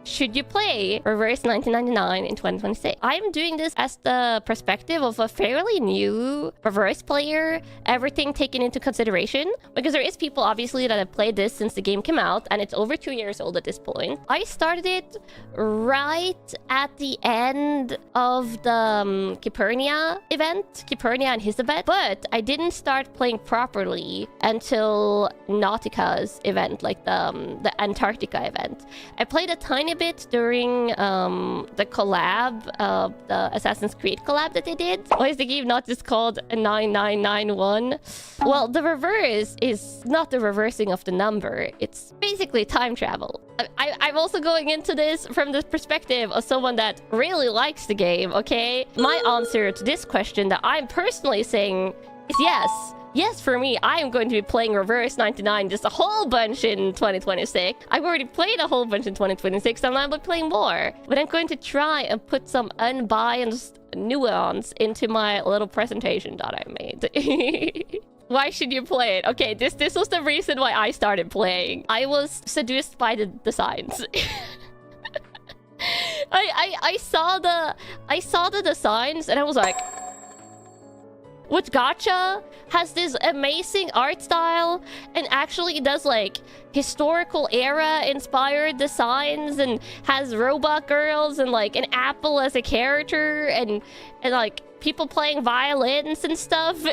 should you play Reverse 1999 in 2026? I'm doing this as the perspective of a fairly new Reverse player, everything taken into consideration, because there is people obviously that have played this since the game came out, and it's over 2 years old at this point. I started it right at the end of the Kipernia event, Kipernia and his event, but I didn't start playing properly until Nautica's event, like the Antarctica event. I played a tiny bit during the collab, the Assassin's Creed collab that they did. Why is the game not just called 9991? Well, the reverse is not the reversing of the number. It's basically time travel. I'm also going into this from the perspective of someone that really likes the game, okay? My answer to this question that I'm personally saying is yes. Yes, for me, I am going to be playing Reverse 99 just a whole bunch in 2026. I've already played a whole bunch in 2026, and I'll be playing more. But I'm going to try and put some unbiased nuance into my little presentation that I made. Why should you play it? Okay, this was the reason why I started playing. I was seduced by the designs. I saw the designs and I was like, which gacha has this amazing art style and actually does like historical era inspired designs and has robot girls and like an apple as a character and like people playing violins and stuff.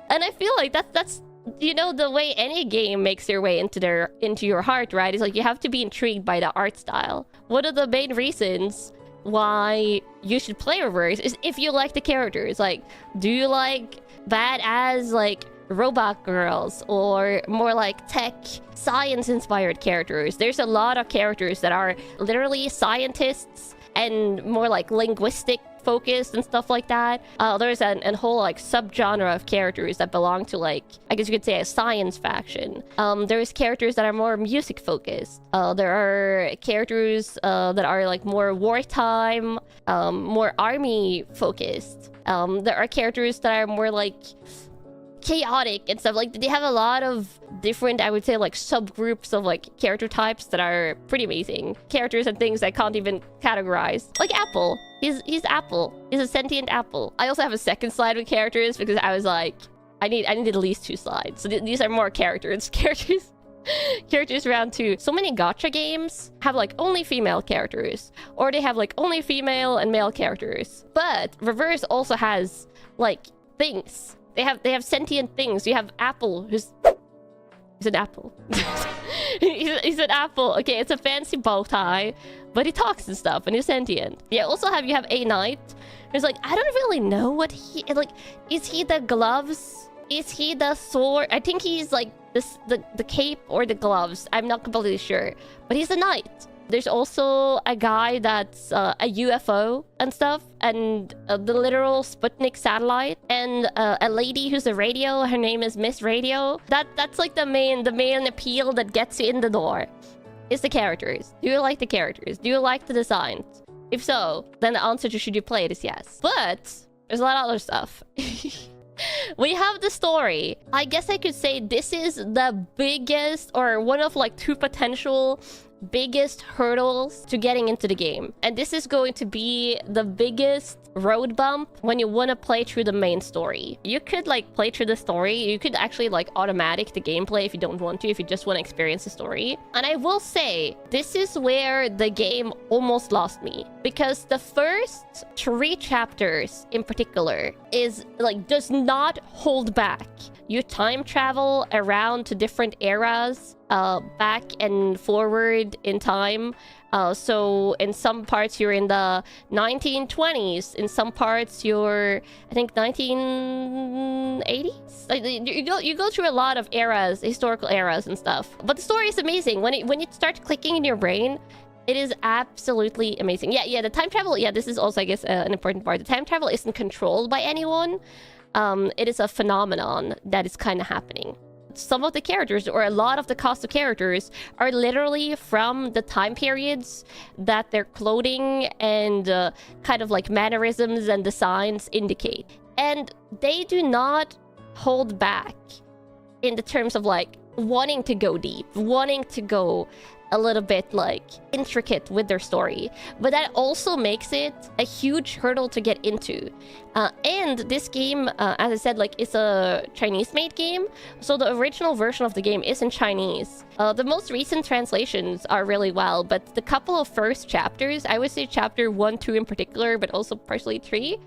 And I feel like that's you know, the way any game makes your way into your heart, right? It's like you have to be intrigued by the art style. One of the main reasons why you should play Reverse is if you like the characters. Like, do you like badass like robot girls or more like tech science inspired characters? There's a lot of characters that are literally scientists and more like linguistic focused and stuff like that. There's a whole like subgenre of characters that belong to like, I guess you could say, a science faction. There's characters that are more music focused. There are characters that are like more wartime, more army focused. There are characters that are more like chaotic and stuff. Like, they have a lot of different, I would say, like subgroups of like character types that are pretty amazing. Characters and things I can't even categorize. Like Apple. He's Apple. He's a sentient apple. I also have a second slide with characters because I was like, I need at least 2 slides. So these are more characters. Characters round 2. So many gacha games have like only female characters, or they have like only female and male characters. But Reverse also has like things. They have sentient things. You have Apple, he's an apple. he's an apple. Okay, it's a fancy bow tie, but he talks and stuff, and he's sentient. Yeah. Also, you have a knight. It's like, I don't really know what he like. Is he the gloves? Is he the sword? I think he's like the cape or the gloves. I'm not completely sure, but he's a knight. There's also a guy that's a UFO and stuff, and the literal Sputnik satellite, and a lady who's a radio. Her name is Miss Radio. That's like the main appeal that gets you in the door. Is the characters. Do you like the characters? Do you like the designs? If so, then the answer to should you play it is yes. But there's a lot of other stuff. We have the story. I guess I could say this is the biggest, or one of like 2 potential biggest hurdles to getting into the game. And this is going to be the biggest road bump when you want to play through the main story. You could like play through the story. You could actually like automatic the gameplay if you don't want to, if you just want to experience the story. And I will say, this is where the game almost lost me, because the first 3 chapters in particular is like, does not hold back. You time travel around to different eras, back and forward in time. So in some parts you're in the 1920s, in some parts you're, I think, 1980s. Like, you go through a lot of eras, historical eras and stuff. But the story is amazing. When it starts clicking in your brain, it is absolutely amazing. Yeah, the time travel. Yeah, this is also, I guess, an important part. The time travel isn't controlled by anyone. It is a phenomenon that is kind of happening. Some of the characters, or a lot of the cast of characters, are literally from the time periods that their clothing and kind of like mannerisms and designs indicate. And they do not hold back in the terms of like wanting to go deep, wanting to go a little bit like intricate with their story, but that also makes it a huge hurdle to get into. And this game, as I said, like, it's a Chinese-made game, so the original version of the game is in Chinese. The most recent translations are really well, but the couple of first chapters, I would say chapter 1, 2 in particular, but also partially 3,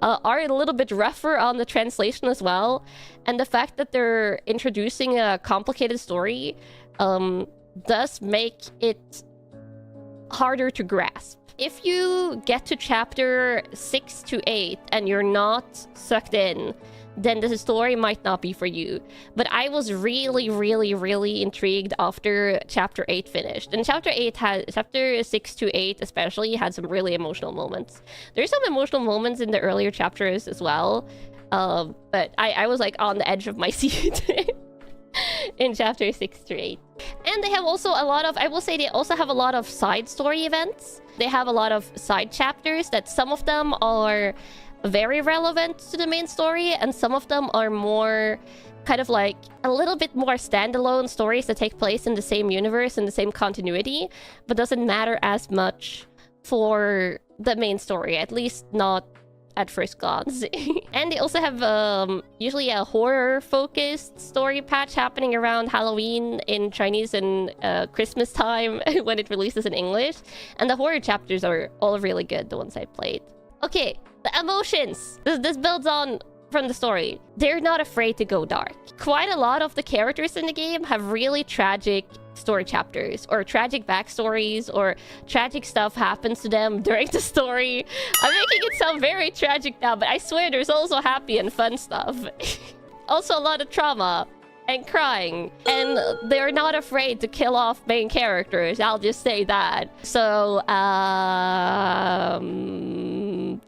are a little bit rougher on the translation as well. And the fact that they're introducing a complicated story does make it harder to grasp. If you get to chapter 6 to 8 and you're not sucked in, then the story might not be for you. But I was really, really, really intrigued after chapter 8 finished. And chapter 6 to 8 especially had some really emotional moments. There's some emotional moments in the earlier chapters as well. But I was like on the edge of my seat in chapter 6 to 8. And they have also a lot of, I will say they also have a lot of side story events. They have a lot of side chapters that some of them are very relevant to the main story, and some of them are more kind of like a little bit more standalone stories that take place in the same universe and the same continuity, but doesn't matter as much for the main story, at least not at first glance. And they also have usually a horror-focused story patch happening around Halloween in Chinese and Christmas time when it releases in English. And the horror chapters are all really good, the ones I played. Okay, the emotions. This builds on from the story. They're not afraid to go dark. Quite a lot of the characters in the game have really tragic story chapters, or tragic backstories, or tragic stuff happens to them during the story. I'm making it sound very tragic now, but I swear there's also happy and fun stuff. Also a lot of trauma and crying, and they're not afraid to kill off main characters, I'll just say that. So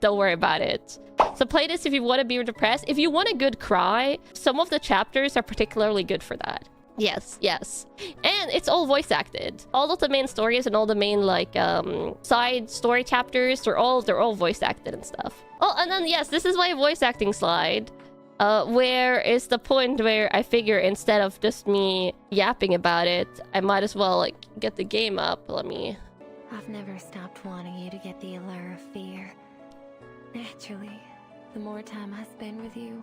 don't worry about it. So play this if you want to be depressed. If you want a good cry, some of the chapters are particularly good for that. Yes, yes. And it's all voice acted. All of the main stories and all the main like side story chapters, they're all voice acted and stuff. Oh, and then yes, this is my voice acting slide. Where is the point where I figure instead of just me yapping about it, I might as well like get the game up. Let me... I've never stopped wanting you to get the allure of fear. Naturally, the more time I spend with you,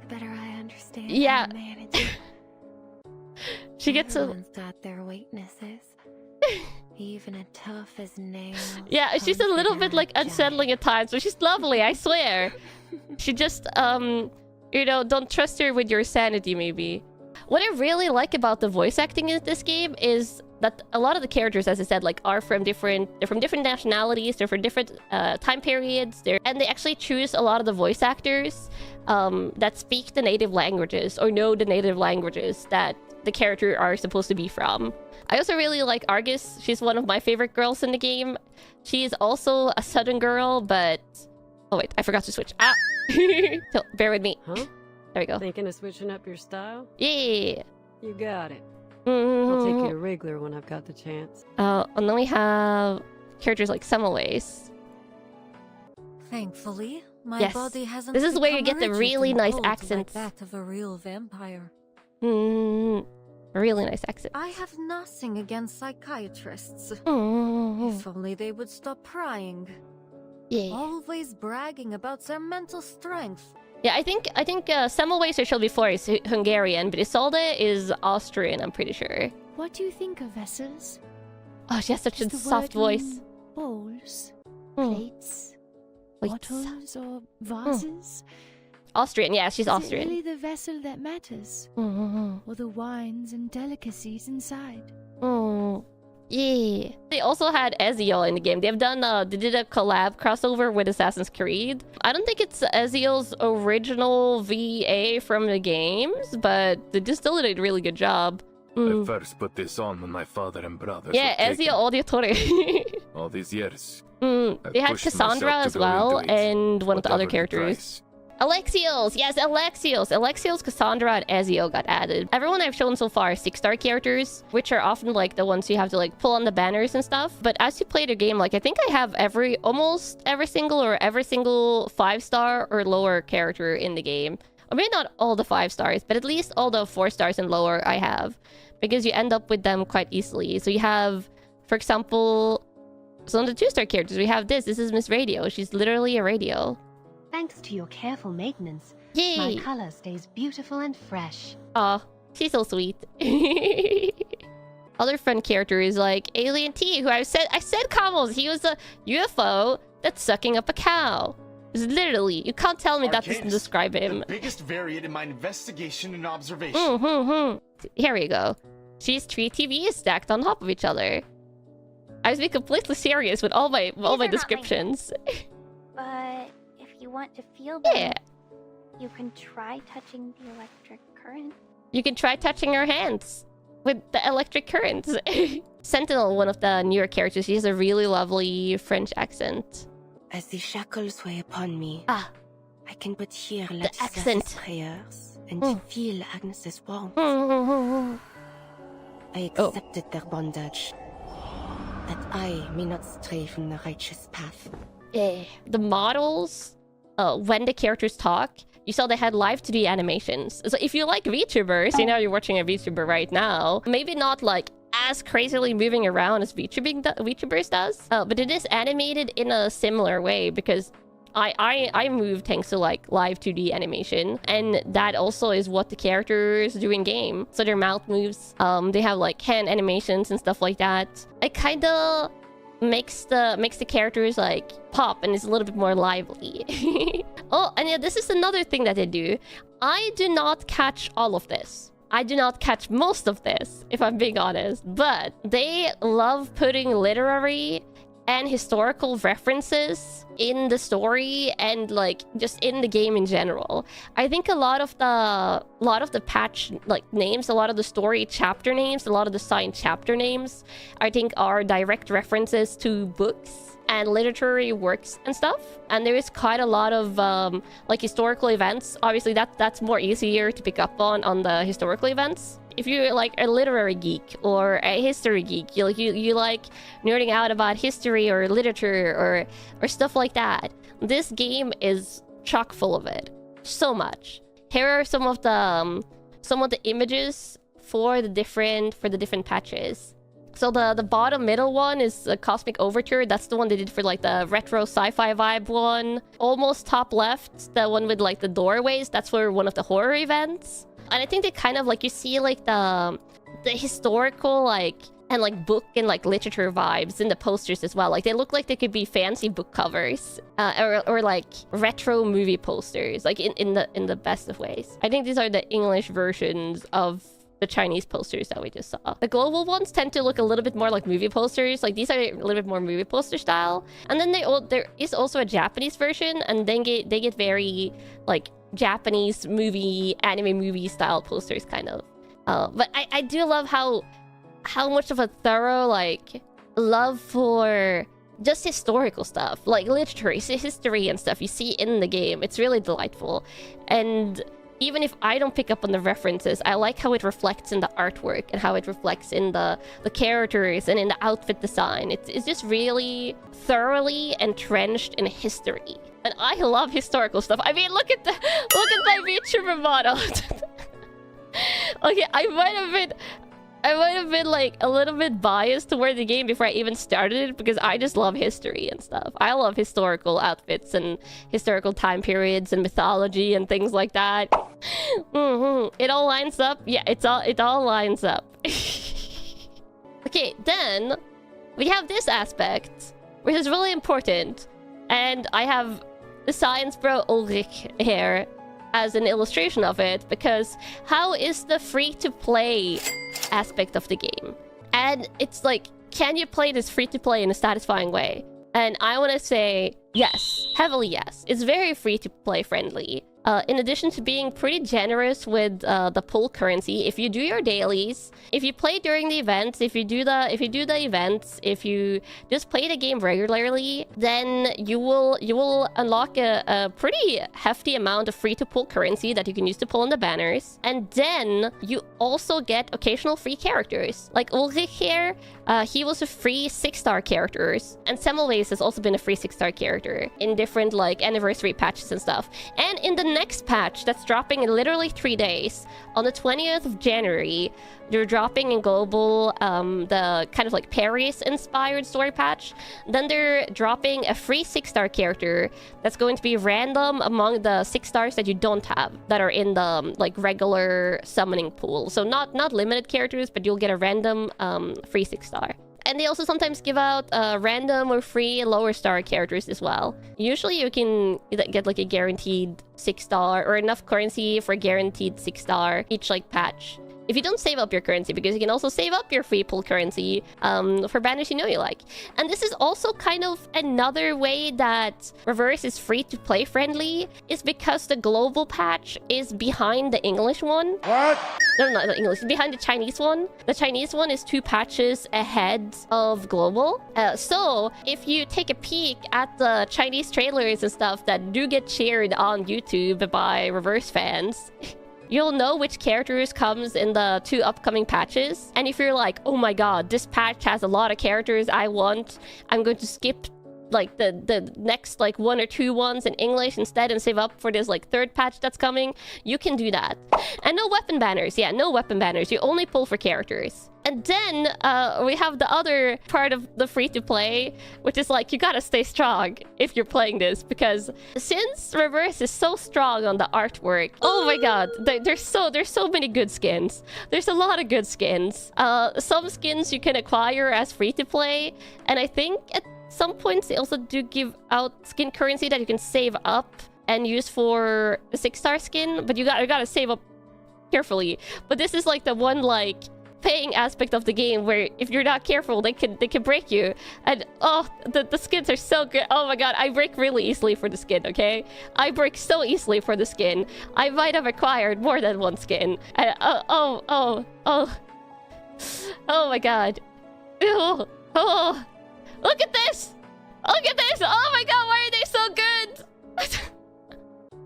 the better I understand how to manage it. She gets Everyone's got their weaknesses. Even as tough as nails. Yeah, she's a little bit like unsettling at times, but she's lovely, I swear. She just, you know, don't trust her with your sanity, maybe. What I really like about the voice acting in this game is that a lot of the characters, as I said, like are from different nationalities, they're from different time periods, and they actually choose a lot of the voice actors that speak the native languages or know the native languages that the character are supposed to be from. I also really like Argus. She's one of my favorite girls in the game. She is also a southern girl, but... Oh wait, I forgot to switch. Ah! So, bear with me. Huh? There we go. Thinking of switching up your style? Yeah! You got it. Mm-hmm. I'll take you to Wriggler when I've got the chance. And then we have characters like Semmelweis. Thankfully, my Yes. body hasn't. This is where you become get the rigid really and nice cold accents. like that of a real vampire. Really nice accent. I have nothing against psychiatrists. Mm-hmm. If only they would stop prying. Yeah. Always bragging about their mental strength. Yeah, I think Semmelweis I showed before is Hungarian, but Isolde is Austrian, I'm pretty sure. What do you think of vessels? Oh, she has such a Does the soft word voice. mean bowls, Mm. plates, Wait. bottles, or vases? Austrian, yeah, she's Is it Austrian. really the vessel that matters, Mm-hmm. or the wines and delicacies inside? Yeah. They also had Ezreal in the game. They've done they did a collab crossover with Assassin's Creed. I don't think it's Ezreal's original VA from the games, but they just still did a really good job. I first put this on when my father and brothers Yeah, were taken. Ezreal Auditore. All these years. They had pushed Cassandra myself to as go well, into it, and one of the other whatever the characters. price. Alexios! Yes, Alexios! Alexios, Cassandra, and Ezio got added. Everyone I've shown so far are 6-star characters, which are often like the ones you have to like pull on the banners and stuff. But as you play the game, like I think I have almost every single 5-star or lower character in the game. Or maybe not all the 5 stars, but at least all the 4 stars and lower I have. Because you end up with them quite easily. So you have, for example, some of the 2-star characters. We have this. This is Miss Radio. She's literally a radio. Thanks to your careful maintenance, Yay! my color stays beautiful and fresh. Aw, she's so sweet. Other fun characters like Alien T, who I said Kamals. He was a UFO that's sucking up a cow. It's literally, you can't tell me that doesn't describe him. The biggest variant in my investigation and observation. Here we go. She's 3 TVs stacked on top of each other. I was being completely serious with all my descriptions. But if you want to feel them, Yeah. you can try touching the electric current. You can try touching her hands with the electric currents. Sentinel, one of the newer characters, she has a really lovely French accent. As the shackles weigh upon me, Ah, I can but hear the accent. Lachesis' prayers and Mm. feel Agnes's warmth. Oh. I accepted their bondage, that I may not stray from the righteous path. Yeah. The models, when the characters talk, you saw they had live 2D animations. So if you like VTubers, you know you're watching a VTuber right now. Maybe not like as crazily moving around as VTubers does, but it is animated in a similar way because I moved thanks to like live 2D animation, and that also is what the characters do in game. So their mouth moves, they have like hand animations and stuff like that. It kind of makes the characters like pop and is a little bit more lively. Oh, and yeah, this is another thing that they do. I do not catch all of this. I do not catch most of this, if I'm being honest, but they love putting literary and historical references in the story and like just in the game in general. I think a lot of the patch like names, a lot of the story chapter names, a lot of the side chapter names, I think are direct references to books and literary works and stuff. And there is quite a lot of like historical events. Obviously that's more easier to pick up on the historical events. If you're like a literary geek or a history geek, you like nerding out about history or literature or stuff like that, this game is chock full of it. So much. Here are some of the images for the different patches. So the bottom middle one is a Cosmic Overture. That's the one they did for like the retro sci-fi vibe one. Almost top left, the one with like the doorways, that's for one of the horror events. And I think they kind of like, you see like the historical like and like book and like literature vibes in the posters as well. Like they look like they could be fancy book covers or like retro movie posters, like in the best of ways. I think these are the English versions of the Chinese posters that we just saw. The global ones tend to look a little bit more like movie posters. Like these are a little bit more movie poster style. And then there is also a Japanese version, and then they get very like Japanese anime movie style posters kind of. But I do love how much of a thorough like love for just historical stuff, like literature, history and stuff you see in the game. It's really delightful. And even if I don't pick up on the references, I like how it reflects in the artwork and how it reflects in the characters and in the outfit design. It's just really thoroughly entrenched in history. And I love historical stuff. I mean, look at my VTuber model. Okay, I might have been like a little bit biased toward the game before I even started it, because I just love history and stuff. I love historical outfits and historical time periods and mythology and things like that. It all lines up. Yeah, it all lines up. Okay, then we have this aspect, which is really important, and I have the science bro Ulrich here as an illustration of it, because how is the free-to-play aspect of the game? And it's like, can you play this free-to-play in a satisfying way? And I want to say yes, heavily yes. It's very free-to-play friendly. In addition to being pretty generous with the pull currency, if you do your dailies, if you play during the events, if you do the events, if you just play the game regularly, then you will unlock a pretty hefty amount of free to pull currency that you can use to pull in the banners. And then you also get occasional free characters. Like Ulrich here, he was a free 6-star characters, and Semmelweis has also been a free 6-star character in different like anniversary patches and stuff. And in the next patch that's dropping in literally 3 days, on the 20th of January, they're dropping in global the kind of like Paris-inspired story patch. Then they're dropping a free 6-star character that's going to be random among the 6 stars that you don't have, that are in the like regular summoning pool. So not limited characters, but you'll get a random free 6-star. And they also sometimes give out random or free lower star characters as well. Usually you can get like a guaranteed 6-star or enough currency for a guaranteed 6-star each like patch. If you don't save up your currency, because you can also save up your free pool currency for banners you know you like. And this is also kind of another way that Reverse is free to play friendly, is because the global patch is behind the English one. What? No, not English. It's behind the Chinese one. The Chinese one is 2 patches ahead of global. So if you take a peek at the Chinese trailers and stuff that do get shared on YouTube by Reverse fans, you'll know which characters comes in the 2 upcoming patches. And if you're like, oh my god, this patch has a lot of characters I want, I'm going to skip like the next like 1 or 2 ones in English instead and save up for this like 3rd patch that's coming, you can do that. And no weapon banners. Yeah, no weapon banners. You only pull for characters. And then we have the other part of the free-to-play, which is like, you gotta stay strong if you're playing this, because since Reverse is so strong on the artwork, oh my god, there's so many good skins. There's a lot of good skins. Some skins you can acquire as free-to-play, and I think at some points they also do give out skin currency that you can save up and use for a 6-star skin, but you gotta save up carefully. But this is like the one like paying aspect of the game where if you're not careful, they can break you. And oh, the skins are so good. Oh my god, I break really easily for the skin, okay? I break so easily for the skin. I might have acquired more than 1 skin. Oh my god. Ew. Oh, look at this! Look at this! Oh my god, why are they so good?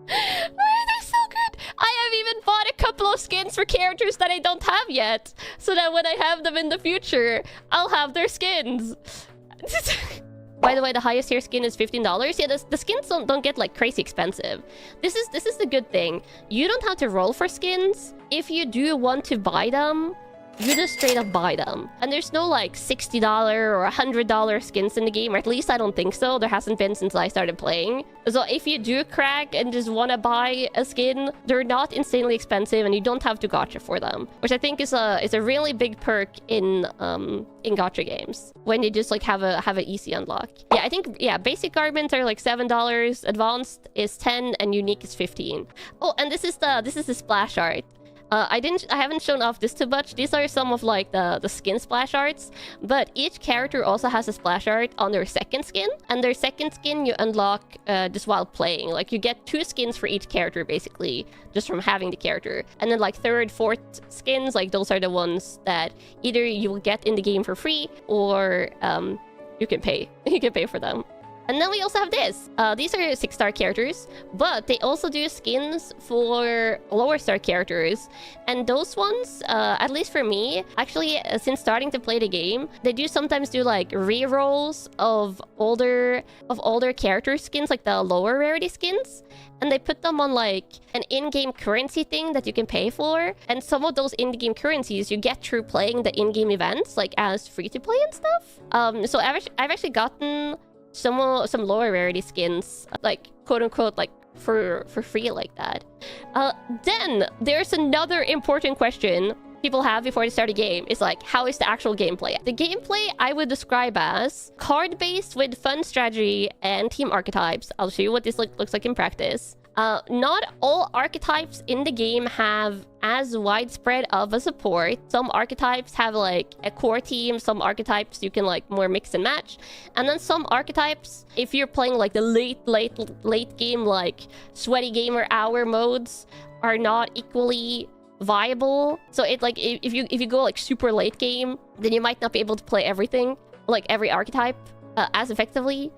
Why are they so good? I have even bought a couple of skins for characters that I don't have yet, so that when I have them in the future, I'll have their skins. By the way, the highest tier skin is $15. Yeah, the skins don't get like crazy expensive. This is the good thing. You don't have to roll for skins. If you do want to buy them, you just straight up buy them. And there's no like $60 or $100 skins in the game, or at least I don't think so. There hasn't been since I started playing. So if you do crack and just want to buy a skin, they're not insanely expensive and you don't have to gacha for them, which I think is a really big perk in gacha games when you just like have an easy unlock. Yeah, I think basic garments are like $7, advanced is 10, and unique is 15. Oh, and this is the splash art. I haven't shown off this too much. These are some of like the skin splash arts, but each character also has a splash art on their second skin, and their second skin you unlock just while playing. Like you get 2 skins for each character basically, just from having the character. And then like 3rd, 4th skins, like those are the ones that either you will get in the game for free or you can pay. You can pay for them. And then we also have this. These are 6-star characters, but they also do skins for lower star characters. And those ones, at least for me, actually, since starting to play the game, they do sometimes do like re-rolls of older character skins, like the lower rarity skins. And they put them on like an in-game currency thing that you can pay for. And some of those in-game currencies you get through playing the in-game events, like as free-to-play and stuff. So I've actually gotten some lower rarity skins, like quote-unquote like for free like that. Then there's another important question people have before they start a game. Is like, how is the actual gameplay? The gameplay I would describe as card-based with fun strategy and team archetypes. I'll show you what this looks like in practice. Not all archetypes in the game have as widespread of a support. Some archetypes have like a core team, some archetypes you can like more mix and match, and then some archetypes, if you're playing like the late game, like sweaty gamer hour modes, are not equally viable. So it like if you go like super late game, then you might not be able to play everything, like every archetype as effectively.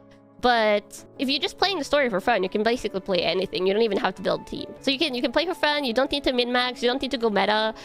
But if you're just playing the story for fun, you can basically play anything. You don't even have to build a team. So you can play for fun. You don't need to min-max. You don't need to go meta.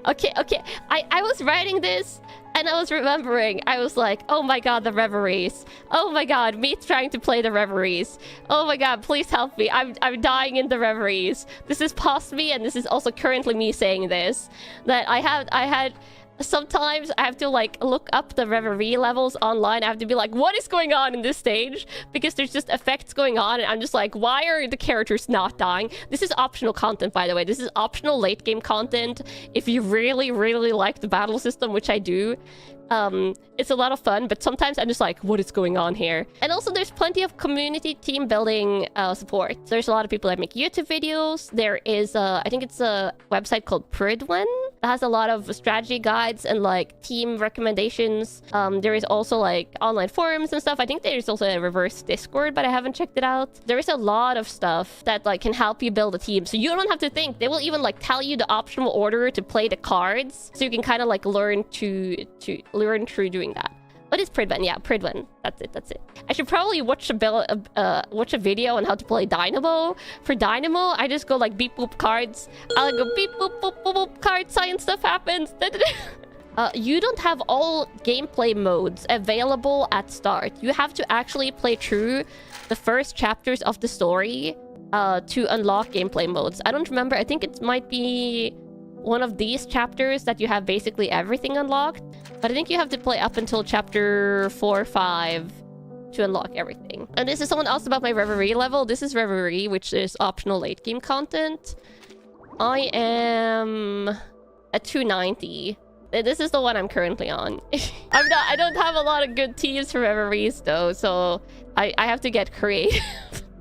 Okay. I was writing this and I was remembering. I was like, oh my god, the reveries. Oh my god, me trying to play the reveries. Oh my god, please help me. I'm dying in the reveries. This is past me, and this is also currently me saying this. That I had sometimes I have to like look up the reverie levels online. I have to be like, what is going on in this stage? Because there's just effects going on, and I'm just like, why are the characters not dying? This is optional content, by the way. This is optional late game content. If you really like the battle system, which I do, it's a lot of fun, but sometimes I'm just like, what is going on here? And also there's plenty of community team building support. There's a lot of people that make YouTube videos. There is I think it's a website called Pridwen that has a lot of strategy guides and like team recommendations. There is also like online forums and stuff. I think there's also a reverse Discord, but I haven't checked it out. There is a lot of stuff that like can help you build a team, so you don't have to think. They will even like tell you the optimal order to play the cards, so you can kind of like learn through doing that. What is Pridwen? Yeah, Pridwen. That's it. I should probably watch a video on how to play Dynamo. For Dynamo, I just go like beep boop cards. I'll go beep boop boop boop boop cards. Science stuff happens. You don't have all gameplay modes available at start. You have to actually play through the first chapters of the story to unlock gameplay modes. I don't remember. I think it might be one of these chapters that you have basically everything unlocked. But I think you have to play up until chapter 4 or 5 to unlock everything. And this is someone else about my Reverie level. This is Reverie, which is optional late game content. I am at 290. This is the one I'm currently on. I don't have a lot of good teams for Reveries though, so I have to get creative.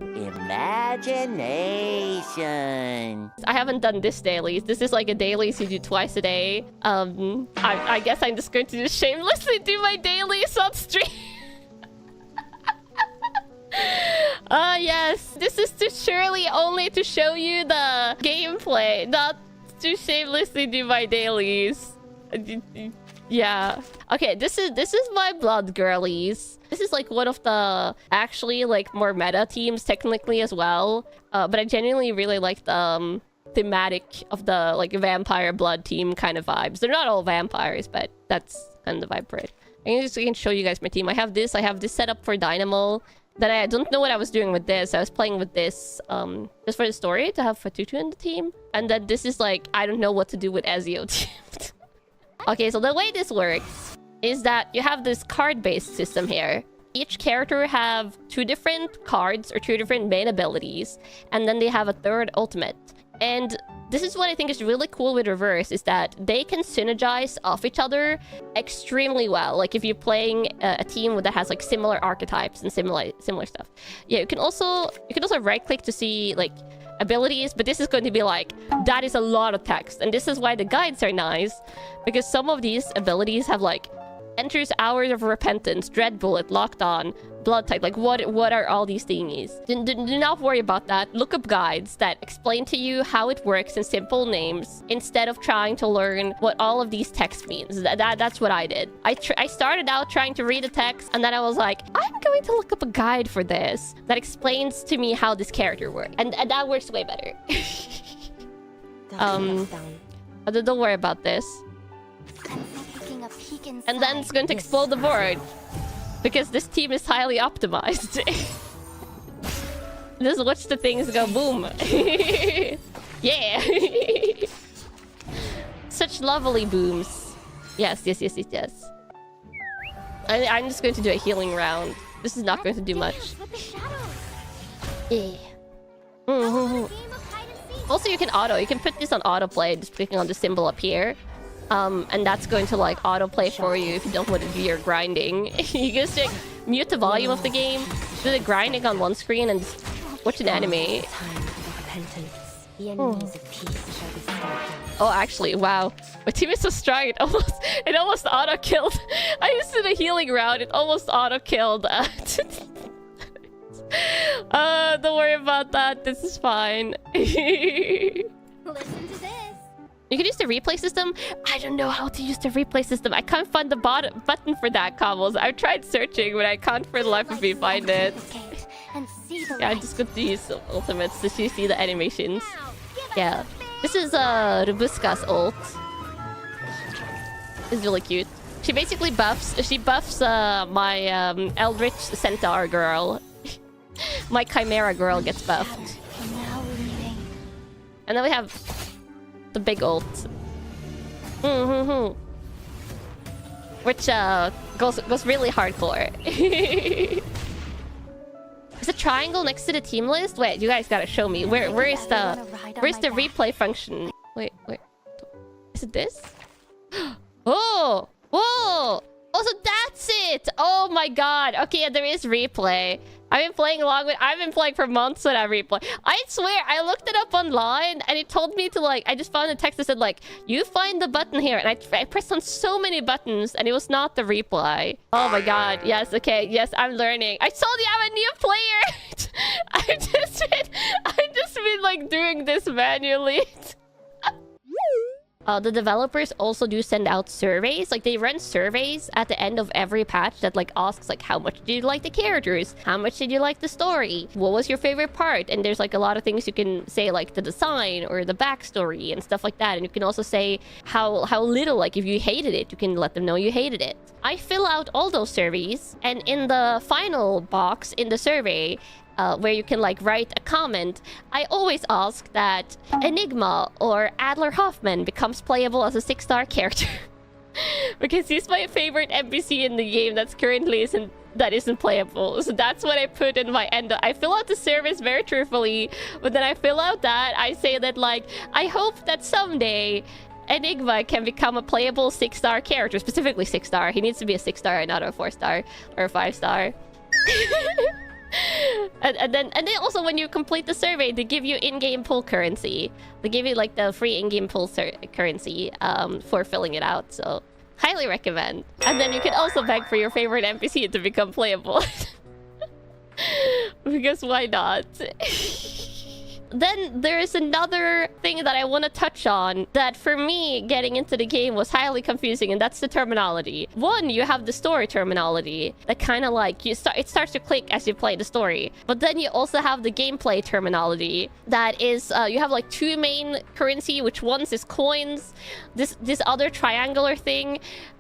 Imagination. I haven't done this dailies. This is like a dailies you do twice a day. I guess I'm just going to just shamelessly do my dailies on stream. Yes. This is to surely only to show you the gameplay, not to shamelessly do my dailies. Yeah. Okay, this is my blood girlies. This is like one of the actually like more meta teams technically as well. But I genuinely really like the thematic of the like vampire blood team kind of vibes. They're not all vampires, but that's kind of the vibe for it. I can show you guys my team. I have this set up for Dynamo. Then I don't know what I was doing with this. I was playing with this just for the story to have Fatutu in the team. And then this is like, I don't know what to do with Ezio team. Okay, so the way this works is that you have this card-based system here. Each character have 2 different cards or 2 different main abilities, and then they have a 3rd ultimate. And this is what I think is really cool with Reverse, is that they can synergize off each other extremely well. Like if you're playing a team that has like similar archetypes and similar stuff. Yeah, you can also right-click to see like abilities, but this is going to be like, that is a lot of text. And this is why the guides are nice, because some of these abilities have like enters hours of repentance, dread bullet, locked on, blood type. Like what are all these thingies? Do not worry about that. Look up guides that explain to you how it works in simple names instead of trying to learn what all of these text means. That's what I did. I started out trying to read the text, and then I was like, I'm going to look up a guide for this that explains to me how this character works, and that works way better. Don't worry about this. And then it's going to explode the board, because this team is highly optimized. Just watch the things go boom. Yeah. Such lovely booms. Yes. I'm just going to do a healing round. This is not going to do much. Yeah. Also, you can put this on autoplay, just clicking on the symbol up here. And that's going to like autoplay for you if you don't want to do your grinding. You can just mute the volume of the game, do the grinding on one screen, and just watch an anime. Oh, actually, wow. My team is so strong, it almost auto-killed. I just did a healing round, it almost auto-killed. Don't worry about that, this is fine. Listen to this. You can use the replay system. I don't know how to use the replay system. I can't find the button for that, Combos. I've tried searching, but I can't for the life of me find it. Yeah, I'm just going to use ultimates to see the animations. Yeah. This is Rubuska's ult. It's really cute. She basically buffs my Eldritch Centaur girl. My Chimera girl gets buffed. And then we have the big ult. Which goes really hardcore. Is a triangle next to the team list? Wait, you guys gotta show me. Where's the replay function? Wait. Is it this? Oh! Whoa! Oh, so that's it! Oh my god. Okay, yeah, there is replay. I've been playing for months without replay. I swear, I looked it up online and it told me to like... I just found a text that said like, you find the button here. And I pressed on so many buttons and it was not the replay. Oh my god. Yes, okay. Yes, I'm learning. I told you I'm a new player! I've just been like doing this manually. The developers also do send out surveys. Like, they run surveys at the end of every patch that, like, asks, like, how much did you like the characters? How much did you like the story? What was your favorite part? And there's, like, a lot of things you can say, like, the design or the backstory and stuff like that. And you can also say how little, like, if you hated it, you can let them know you hated it. I fill out all those surveys, and in the final box in the survey, where you can like write a comment, I always ask that Enigma or Adler Hoffman becomes playable as a 6-star character. Because he's my favorite NPC in the game that currently isn't playable. So that's what I put in my end. I fill out the service very truthfully, but then I fill out that I say that like, I hope that someday Enigma can become a playable 6-star character, specifically 6-star. He needs to be a 6-star and not a 4-star or a 5-star. And then also when you complete the survey, they give you in-game pull currency. They give you like the free in-game pull currency for filling it out. So highly recommend. And then you can also beg for your favorite NPC to become playable. Because why not? Then there is another thing that I want to touch on that for me getting into the game was highly confusing, and that's the terminology. One, you have the story terminology that kind of like it starts to click as you play the story, but then you also have the gameplay terminology that is you have like two main currency, which one's is coins. This other triangular thing,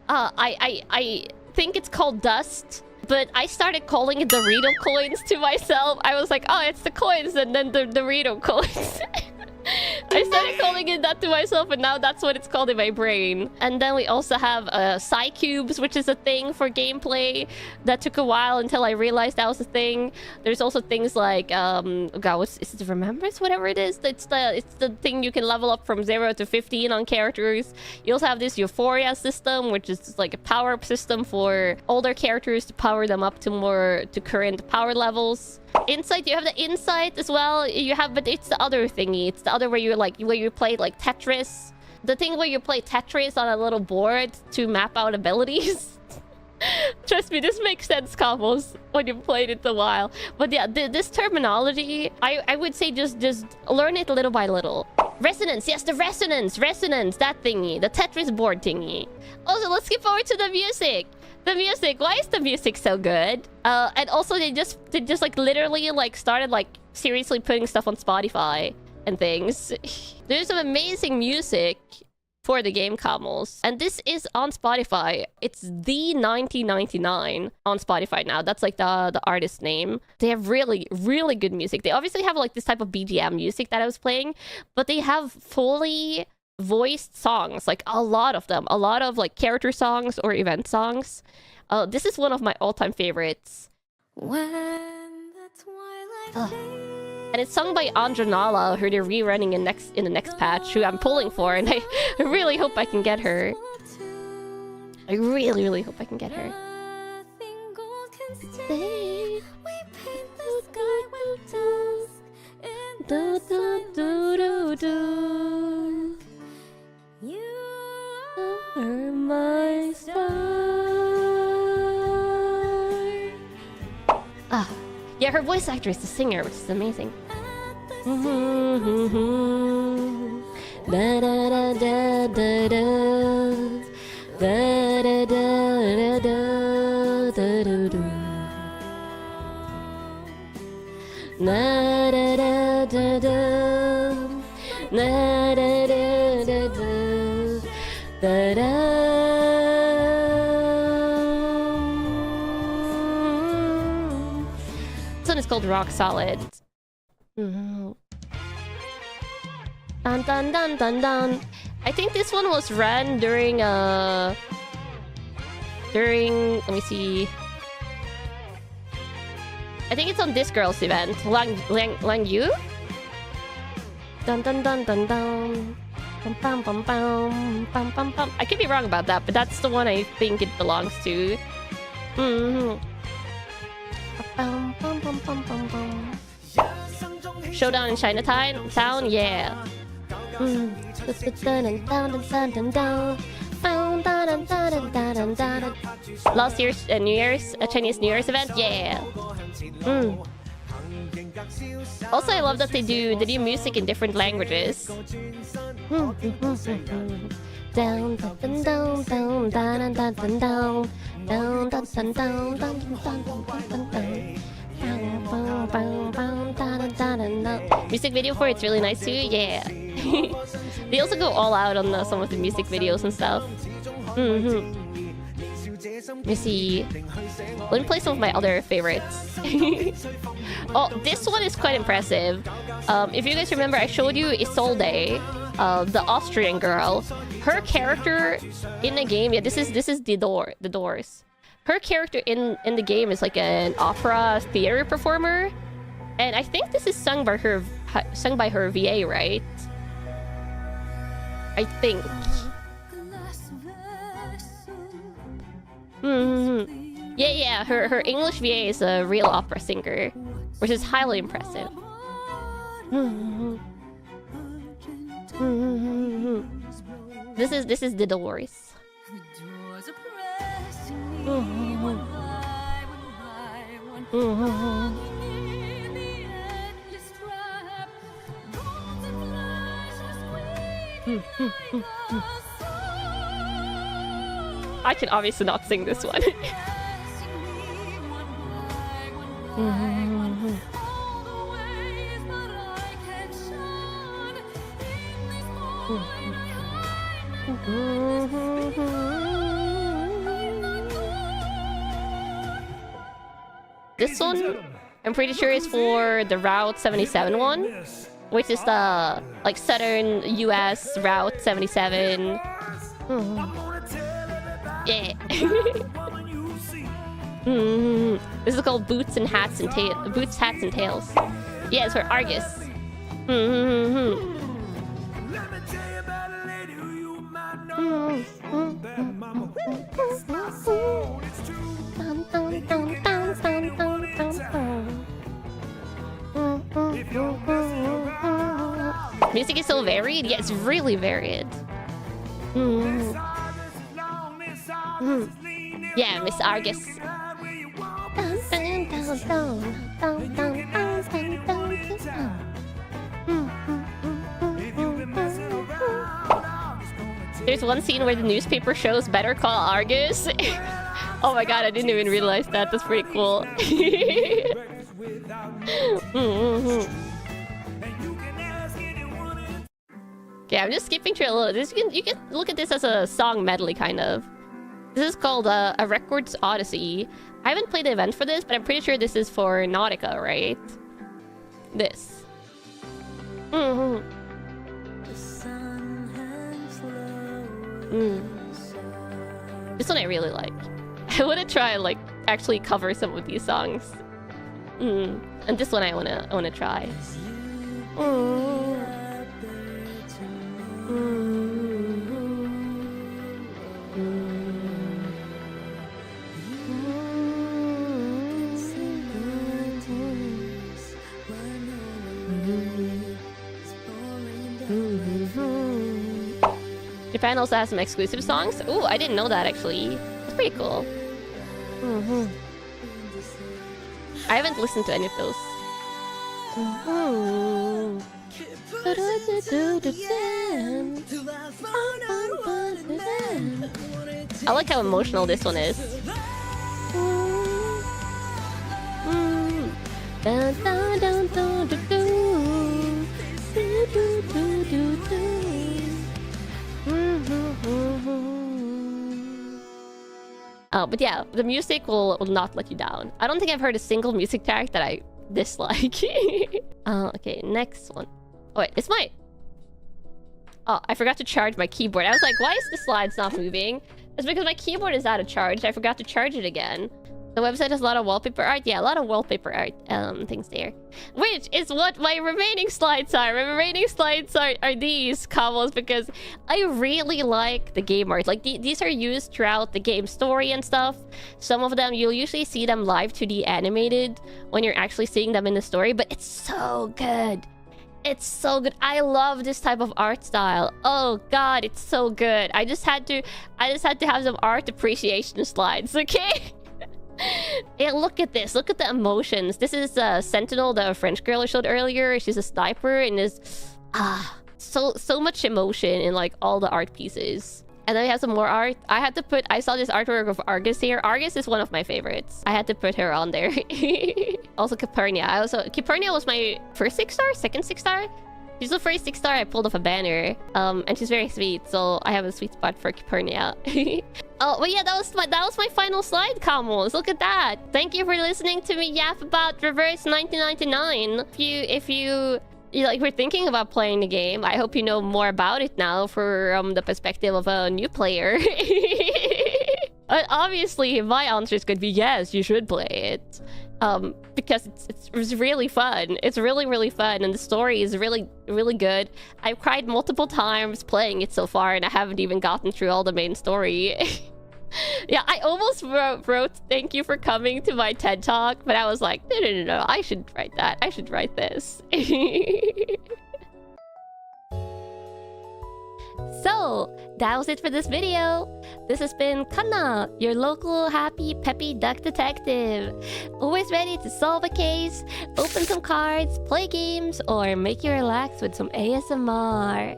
I think it's called dust. But I started calling it the Dorito coins to myself. I was like, oh, it's the coins and then the Dorito coins. I started calling it that to myself, and now that's what it's called in my brain. And then we also have Psycubes, which is a thing for gameplay. That took a while until I realized that was a thing. There's also things like, God, is it Remembrance? Whatever it is. It's the thing you can level up from 0 to 15 on characters. You also have this Euphoria system, which is like a power-up system for older characters to power them up to current power levels. Insight, you have the insight as well. You have, but it's the other thingy. It's the other where you play like Tetris. The thing where you play Tetris on a little board to map out abilities. Trust me, this makes sense, Combos, when you've played it a while. But yeah, this terminology, I would say just learn it little by little. Resonance, yes, the resonance, that thingy, the Tetris board thingy. Also, let's skip over to the music. The music, why is the music so good? And also they just like literally like started like seriously putting stuff on Spotify and things. There's some amazing music for the game, Camels, and this is on Spotify. It's the 1999 on Spotify now. That's like the artist name. They have really good music. They obviously have like this type of BGM music that I was playing, but they have fully voiced songs, like a lot of them, a lot of like character songs or event songs. This is one of my all-time favorites. And it's sung by Andronala, who they're rerunning in the next patch, who I'm pulling for, and I really hope I can get her. I really hope I can get her. You are my star. Yeah, her voice actor is the singer, which is amazing. Da da da da da da. Da da da da da da da da. Na da da da da. Na da da da da. Da da. This one is called Rock Solid. Dun dun dun dun dun. I think this one was run during let me see. I think it's on this girl's event. Lang Yu? Dun dun dun dun dun. Bum, bum, bum, bum, bum, bum, bum. I could be wrong about that, but that's the one I think it belongs to. Bum, bum, bum, bum, bum, bum. Showdown in Chinatown? Yeah. Last year's New Year's, Chinese New Year's event? Yeah. Also, I love that they do music in different languages. Down, down, down, down, down, down, down, down, down, down, down, down. Music video for it's really nice too. Yeah. They also go all out on some of the music videos and stuff. Let me see. Let me play some of my other favorites. Oh, this one is quite impressive. If you guys remember, I showed you Isolde, the Austrian girl. Her character in the game, yeah, this is the Doors. Her character in the game is like an opera theater performer, and I think this is sung by her VA, right? I think. Yeah. Her English VA is a real opera singer, which is highly impressive. This is the Doors. I can obviously not sing this one. This one, I'm pretty sure is for the Route 77 one, which is the like southern US Route 77. Yeah. This is called Boots, Hats, and Tails. Yeah, it's for Argus. Music is so varied. Yeah, it's really varied. Yeah, Miss Argus. There's one scene where the newspaper shows Better Call Argus. Oh my god, I didn't even realize that. That's pretty cool. Yeah, I'm just skipping through a little. You can look at this as a song medley, kind of. This is called A Records Odyssey. I haven't played the event for this, but I'm pretty sure this is for Nautica, right? This. This one I really like. I want to try and like actually cover some of these songs. And this one I wanna try. Japan also has some exclusive songs. Ooh, I didn't know that actually. That's pretty cool. I haven't listened to any of those. I like how emotional this one is. Oh, but yeah, the music will not let you down. I don't think I've heard a single music track that I dislike. Okay, next one. Oh wait, it's my... Oh, I forgot to charge my keyboard. I was like, why is the slides not moving? It's because my keyboard is out of charge. I forgot to charge it again. The website has a lot of wallpaper art. Yeah, a lot of wallpaper art things there. Which is what my remaining slides are. My remaining slides are these combos because I really like the game art. Like, these are used throughout the game story and stuff. Some of them, you'll usually see them live 2D animated when you're actually seeing them in the story. But it's so good. It's so good. I love this type of art style. Oh god, it's so good. I just had to have some art appreciation slides, okay? Yeah, look at this. Look at the emotions. This is Sentinel, the French girl I showed earlier. She's a sniper and there's so much emotion in like all the art pieces. And then we have some more art. I saw this artwork of Argus here. Argus is one of my favorites. I had to put her on there. Also Calpurnia. Calpurnia was my first 6-star? Second 6-star? She's the first 6-star I pulled off a banner. And she's very sweet, so I have a sweet spot for Calpurnia. Oh, but yeah, that was my final slide, combos. Look at that. Thank you for listening to me yap about Reverse 1999. If you like, we're thinking about playing the game, I hope you know more about it now from the perspective of a new player. Obviously, my answers could be yes, you should play it. Because it's really fun. It's really, really fun, and the story is really, really good. I've cried multiple times playing it so far, and I haven't even gotten through all the main story. Yeah, I almost wrote thank you for coming to my TED Talk, but I was like, no, I should write that. I should write this. So, that was it for this video. This has been Kana, your local happy peppy duck detective. Always ready to solve a case, open some cards, play games, or make you relax with some ASMR.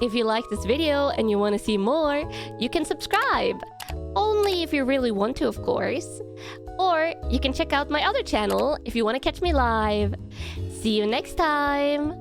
If you like this video and you want to see more, you can subscribe. Only if you really want to, of course. Or you can check out my other channel if you want to catch me live. See you next time.